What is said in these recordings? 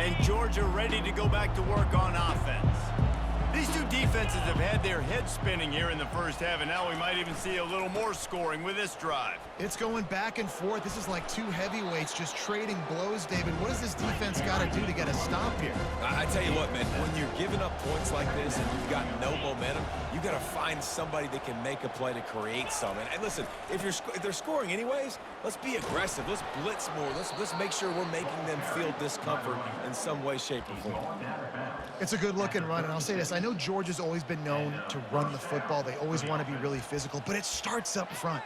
And Georgia ready to go back to work on offense. These two defenses have had their heads spinning here in the first half, and now we might even see a little more scoring with this drive. It's going back and forth. This is like two heavyweights just trading blows, David. What does this defense got to do to get a stop here? I tell you what, man, when you're giving up points like this and you've got no momentum, you got to find somebody that can make a play to create some. And listen, if they're scoring anyways, let's be aggressive. Let's blitz more. Let's make sure we're making them feel discomfort in some way, shape, or form. It's a good-looking run, and I'll say this. I know Georgia's always been known to run the football. They always want to be really physical, but it starts up front.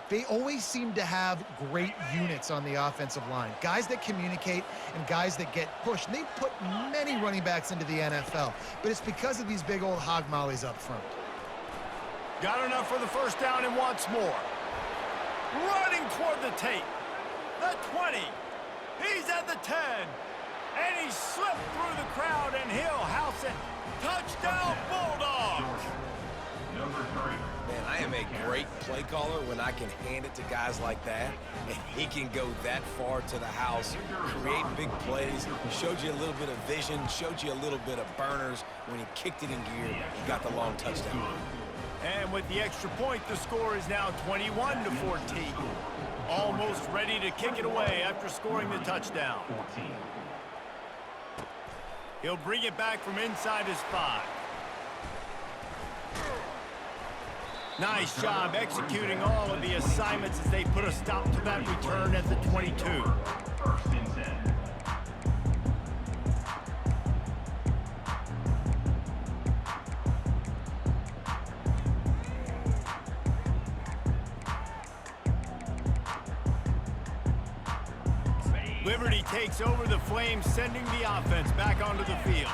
They always seem to have great units on the offensive line, guys that communicate and guys that get pushed. And they've put many running backs into the NFL, but it's because of these big old hog mollies up front. Got enough for the first down and wants more. Running toward the tape. The 20. He's at the 10. And he slipped through the crowd, and he'll house it. Touchdown, Bulldogs! Man, I am a great play caller when I can hand it to guys like that, and he can go that far to the house, create big plays, showed you a little bit of vision, showed you a little bit of burners. When he kicked it in gear, he got the long touchdown. And with the extra point, the score is now 21-14. Almost ready to kick it away after scoring the touchdown. He'll bring it back from inside his 5. Nice job executing all of the assignments as they put a stop to that return at the 22. First and 10. Liberty takes over the Flames, sending the offense back onto the field.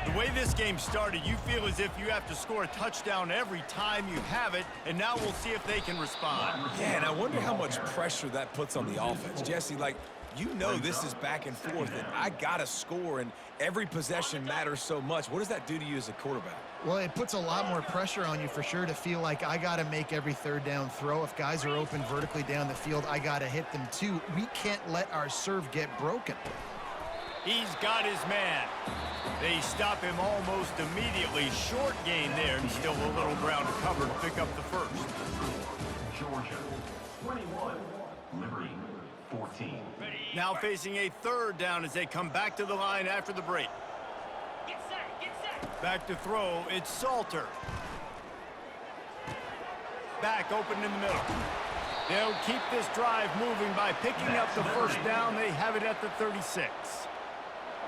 The way this game started, you feel as if you have to score a touchdown every time you have it, and now we'll see if they can respond. Yeah, and I wonder how much pressure that puts on the offense. Jesse, like, you know this is back and forth, and I got to score, and every possession matters so much. What does that do to you as a quarterback? Well, it puts a lot more pressure on you for sure to feel like I got to make every third down throw. If guys are open vertically down the field, I got to hit them too. We can't let our serve get broken. He's got his man. They stop him almost immediately. Short gain there, and still a little ground to cover to pick up the first. Georgia, 21. Liberty, 14. Now facing a third down as they come back to the line after the break. Back to throw, it's Salter. Back open in the middle. They'll keep this drive moving by picking up the first down. They have it at the 36.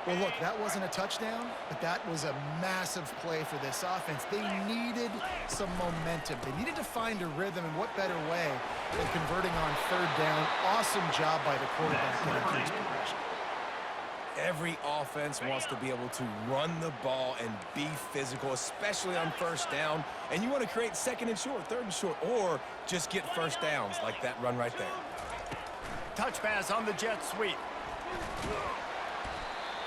Well, look, that wasn't a touchdown, but that was a massive play for this offense. They needed some momentum. They needed to find a rhythm, and what better way than converting on third down. Awesome job by the quarterback getting his progression. Every offense wants to be able to run the ball and be physical, especially on first down. And you want to create second and short, third and short, or just get first downs like that run right there. Touch pass on the jet sweep.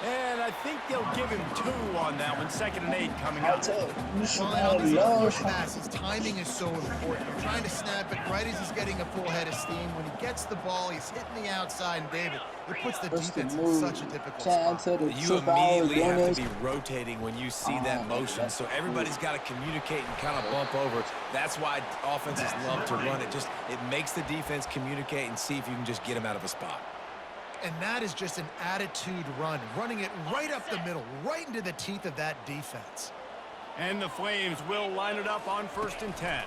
And I think they'll give him 2 on that one. 2nd and 8 coming up. Well, on these push passes, timing is so important. You're trying to snap it right as he's getting a full head of steam. When he gets the ball, he's hitting the outside, and David, it puts the defense in such a difficult spot. You immediately have to be rotating when you see that motion, so everybody's got to communicate and kind of bump over. That's why offenses love to run it. It makes the defense communicate and see if you can just get them out of a spot. And that is just an attitude run, running it right up the middle, right into the teeth of that defense. And the Flames will line it up on 1st and 10.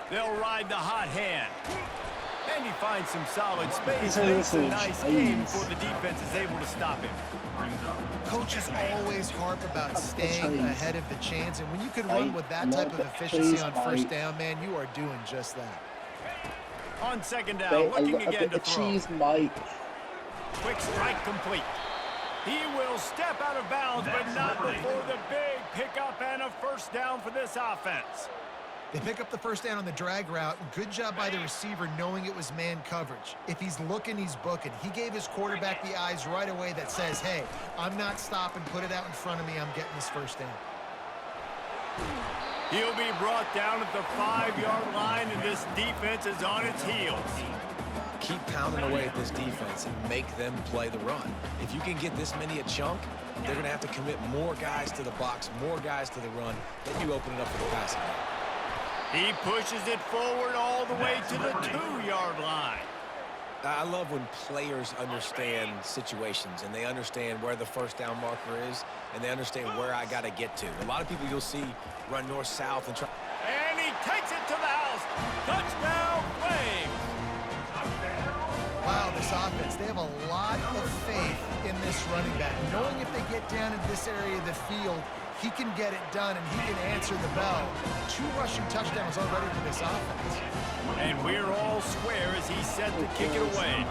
They'll ride the hot hand. And he finds some solid space. Makes a nice game before the defense is able to stop him. Coaches always harp about staying ahead of the chains, and when you can run with that type of efficiency on first down, man, you are doing just that. On 2nd down, looking again to throw. Quick strike complete. He will step out of bounds, but not before the big pickup and a first down for this offense. They pick up the first down on the drag route. Good job by the receiver knowing it was man coverage. If he's looking, he's booking. He gave his quarterback the eyes right away that says, hey, I'm not stopping. Put it out in front of me. I'm getting this first down. He'll be brought down at the 5-yard line, and this defense is on its heels. keep pounding away at this defense and make them play the run. If you can get this many a chunk, they're going to have to commit more guys to the box, more guys to the run, then you open it up for the passing game. He pushes it forward all the way to the 2-yard line. I love when players understand situations and they understand where the first down marker is and they understand where I got to get to. A lot of people you'll see run north-south and try. And he takes it to the house. Touchdown, Flames. Wow, this offense, they have a lot of faith in this running back. Knowing if they get down in this area of the field, he can get it done and he can answer the bell. 2 rushing touchdowns already for this offense. And we're all square as he's set to kick it away.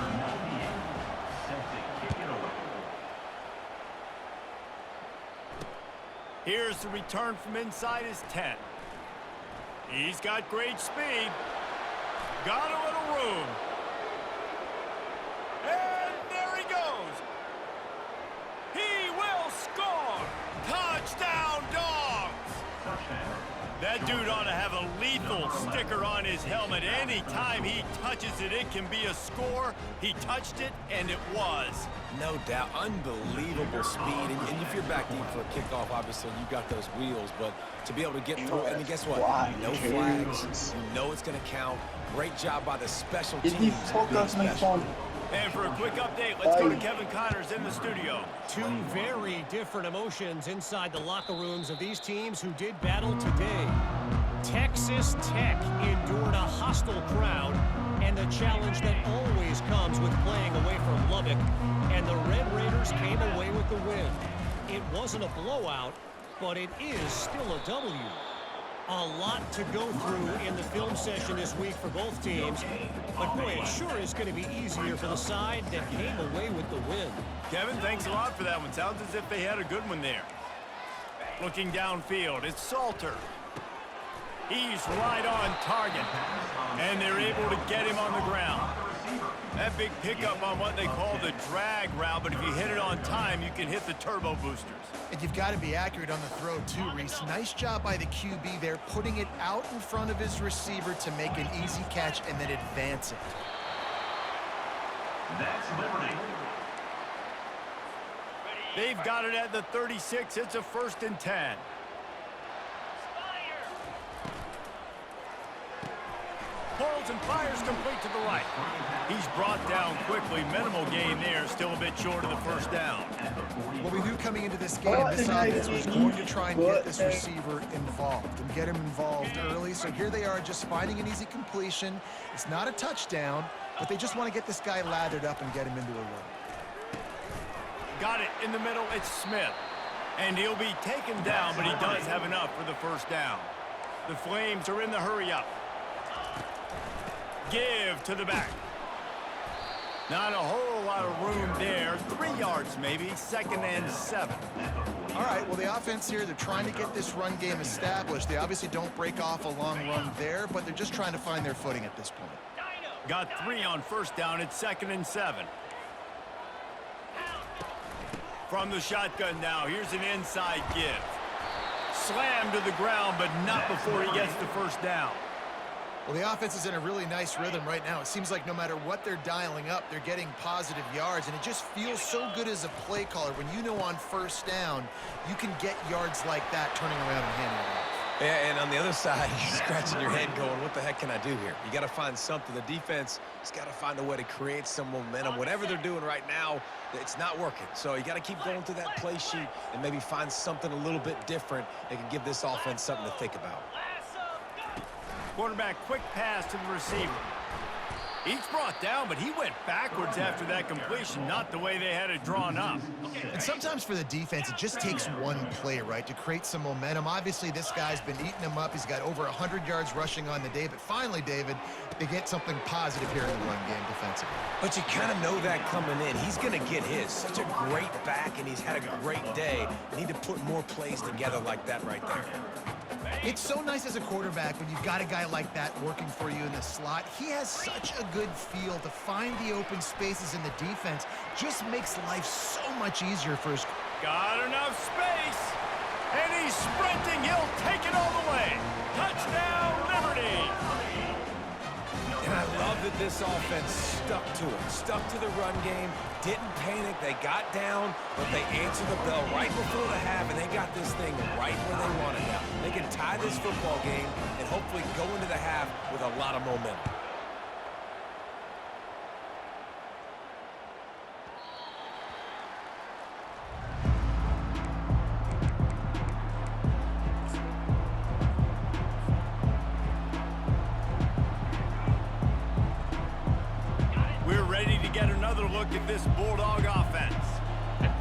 Here's the return from inside his 10. He's got great speed. Got a little room. And there he goes. He will score. Touchdown, Dogs. That dude ought to have a lethal sticker on his helmet. Anytime he touches it, it can be a score. He touched it, and it was. No doubt. Unbelievable speed. And if you're back deep for a kickoff, obviously, you got those wheels. But to be able to get through, and guess what? No flags. You know it's going to count. Great job by the special teams. being special. And for a quick update, let's go to Kevin Connors in the studio. 2 very different emotions inside the locker rooms of these teams who did battle today. Texas Tech endured a hostile crowd and the challenge that always comes with playing away from Lubbock, and the Red Raiders came away with the win. It wasn't a blowout, but it is still a W. A lot to go through in the film session this week for both teams, but boy, it sure is going to be easier for the side that came away with the win. Kevin, thanks a lot for that one. Sounds as if they had a good one there. Looking downfield, it's Salter. He's right on target, and they're able to get him on the ground. That big pickup on what they call the drag route, but if you hit it on time, you can hit the turbo boosters. And you've got to be accurate on the throw too, Reese. Nice job by the QB there, putting it out in front of his receiver to make an easy catch and then advance it. That's Liberty. They've got it at the 36. It's a 1st and 10. Pulls and fires complete to the right. He's brought down quickly. Minimal gain there. Still a bit short of the 1st down. Well, we knew coming into this game, this offense was going to try and get this receiver involved and get him involved early. So here they are just finding an easy completion. It's not a touchdown, but they just want to get this guy lathered up and get him into a run. Got it in the middle. It's Smith. And he'll be taken down, but he does have enough for the 1st down. The Flames are in the hurry-up. Give to the back. Not a whole lot of room there. 3 yards maybe. 2nd and 7. All right, well, the offense here, they're trying to get this run game established. They obviously don't break off a long run there, but they're just trying to find their footing at this point. Got 3 on 1st down. It's 2nd and 7. From the shotgun now, here's an inside give. Slammed to the ground, but not before he gets the 1st down. Well, the offense is in a really nice rhythm right now. It seems like no matter what they're dialing up, they're getting positive yards, and it just feels so good as a play caller when you know on 1st down you can get yards like that turning around and handing it off. Yeah, and on the other side, you're scratching your head going, what the heck can I do here? You got to find something. The defense has got to find a way to create some momentum. Whatever they're doing right now, it's not working. So you got to keep going through that play sheet and maybe find something a little bit different that can give this offense something to think about. Quarterback, quick pass to the receiver. He's brought down, but he went backwards after that completion, not the way they had it drawn up. And sometimes for the defense, it just takes one play, right, to create some momentum. Obviously, this guy's been eating them up. He's got over 100 yards rushing on the day. But finally, David, they get something positive here in the run game defensively. But you kind of know that coming in. He's going to get his. Such a great back, and he's had a great day. Need to put more plays together like that right there. It's so nice as a quarterback when you've got a guy like that working for you in the slot. He has such a good feel to find the open spaces in the defense. Just makes life so much easier for his... Got enough space, and he's sprinting. He'll take it all the way. Touchdown, Liberty. And I love that this offense stuck to it, stuck to the run game, didn't panic. They got down, but they answered the bell right before the half, and they got this thing right where they want it now. They can tie this football game and hopefully go into the half with a lot of momentum. We're ready to get another look at this Bulldog offense.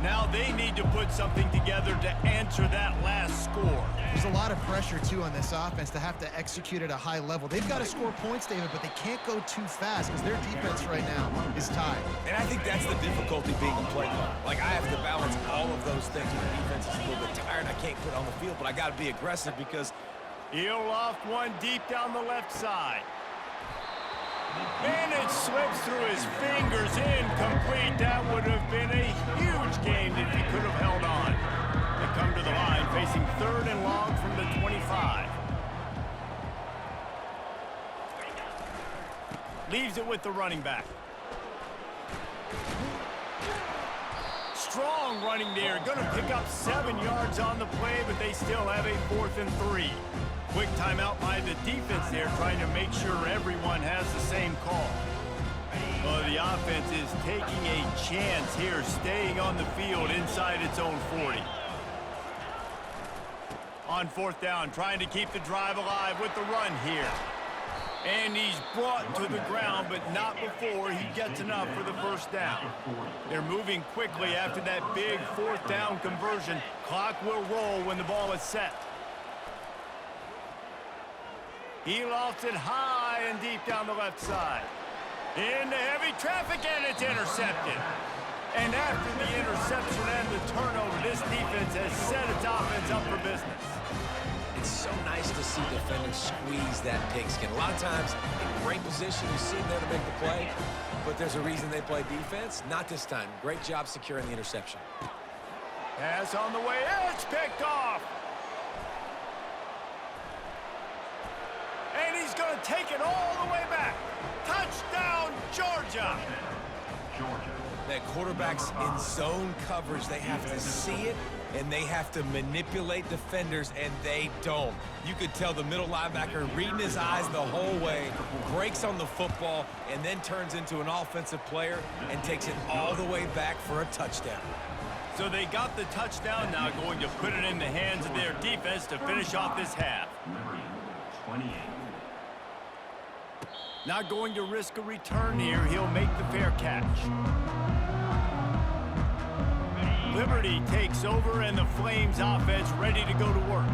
Now they need to put something together to answer that last score. There's a lot of pressure, too, on this offense to have to execute at a high level. They've got to score points, David, but they can't go too fast because their defense right now is tied. And I think that's the difficulty being a play caller. Like, I have to balance all of those things. My defense is a little bit tired. I can't put it on the field, but I got to be aggressive because He'll loft one deep down the left side. And it slips through his fingers, incomplete. That would have been a huge game if he could have held on. They come to the line facing 3rd and long from the 25. Leaves it with the running back. Strong running there. Going to pick up 7 yards on the play, but they still have a 4th and 3. Quick timeout by the defense there, trying to make sure everyone has the same call. Well, the offense is taking a chance here, staying on the field inside its own 40. On 4th down, trying to keep the drive alive with the run here. And he's brought to the ground, but not before he gets enough for the 1st down. They're moving quickly after that big 4th down conversion. Clock will roll when the ball is set. He lofts it high and deep down the left side. Into heavy traffic, and it's intercepted. And after the interception and the turnover, this defense has set its offense up for business. it's so nice to see defenders squeeze that pigskin. A lot of times, in great position, you see them there to make the play, but there's a reason they play defense. Not this time. Great job securing the interception. Pass on the way, it's picked off. And he's going to take it all the way back. Touchdown, Georgia. That quarterback's in zone coverage. They have to see it, and they have to manipulate defenders, and they don't. You could tell the middle linebacker reading his eyes the whole way, breaks on the football, and then turns into an offensive player and takes it all the way back for a touchdown. So they got the touchdown, now going to put it in the hands of their defense to finish off this half. 28. Not going to risk a return here. He'll make the fair catch. Liberty takes over, and the Flames offense ready to go to work.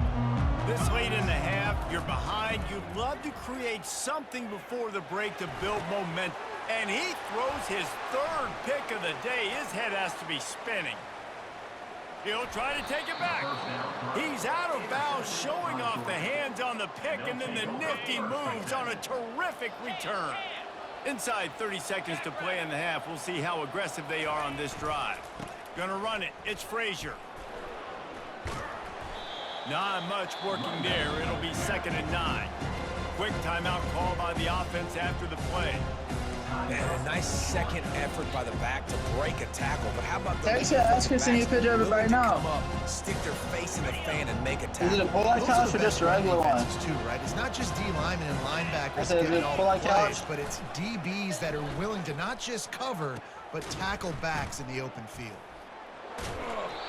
This late in the half, you're behind. You'd love to create something before the break to build momentum. And he throws his third pick of the day. His head has to be spinning. He'll try to take it back. He's out of bounds, showing off the hands on the pick, and then the nifty moves on a terrific return. Inside 30 seconds to play in the half. We'll see how aggressive they are on this drive. Gonna run it. It's Frazier. Not much working there. It'll be 2nd and 9. Quick timeout call by the offense after the play. And a nice second effort by the back to break a tackle. But how about the Text it, ask us any picture of it right now. Come up, stick their face in the fan and make a tackle. Is it a pull-out couch or just a regular one? Too, right? It's not just D linemen and linebackers Is it getting all the pull-out plays, couch? but it's DBs that are willing to not just cover, but tackle backs in the open field.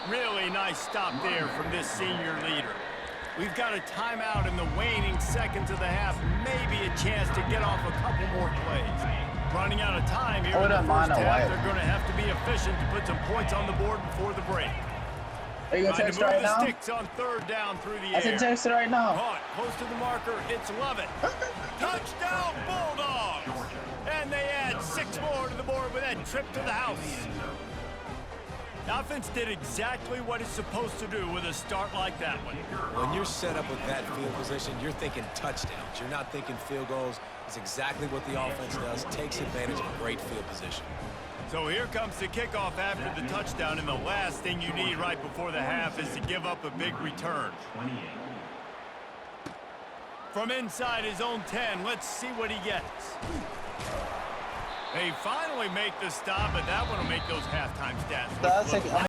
Really nice stop there from this senior leader. We've got a timeout in the waning seconds of the half. Maybe a chance to get off a couple more plays. Running out of time here in the first half. They're going to have to be efficient to put some points on the board before the break. Are you going to text right now? Sticks on 3rd down through the air. I said text it right now. Caught close to the marker. It's Lovett. Touchdown Bulldogs. And they add 6 more to the board with that trip to the house. The offense did exactly what it's supposed to do with a start like that one. When you're set up with that field position, you're thinking touchdowns. You're not thinking field goals. It's exactly what the offense does. Takes advantage of a great field position. So here comes the kickoff after the touchdown, and the last thing you need right before the half is to give up a big return. from inside his own 10. Let's see what he gets. They finally make the stop, but that one will make those halftime stats look That's good. like,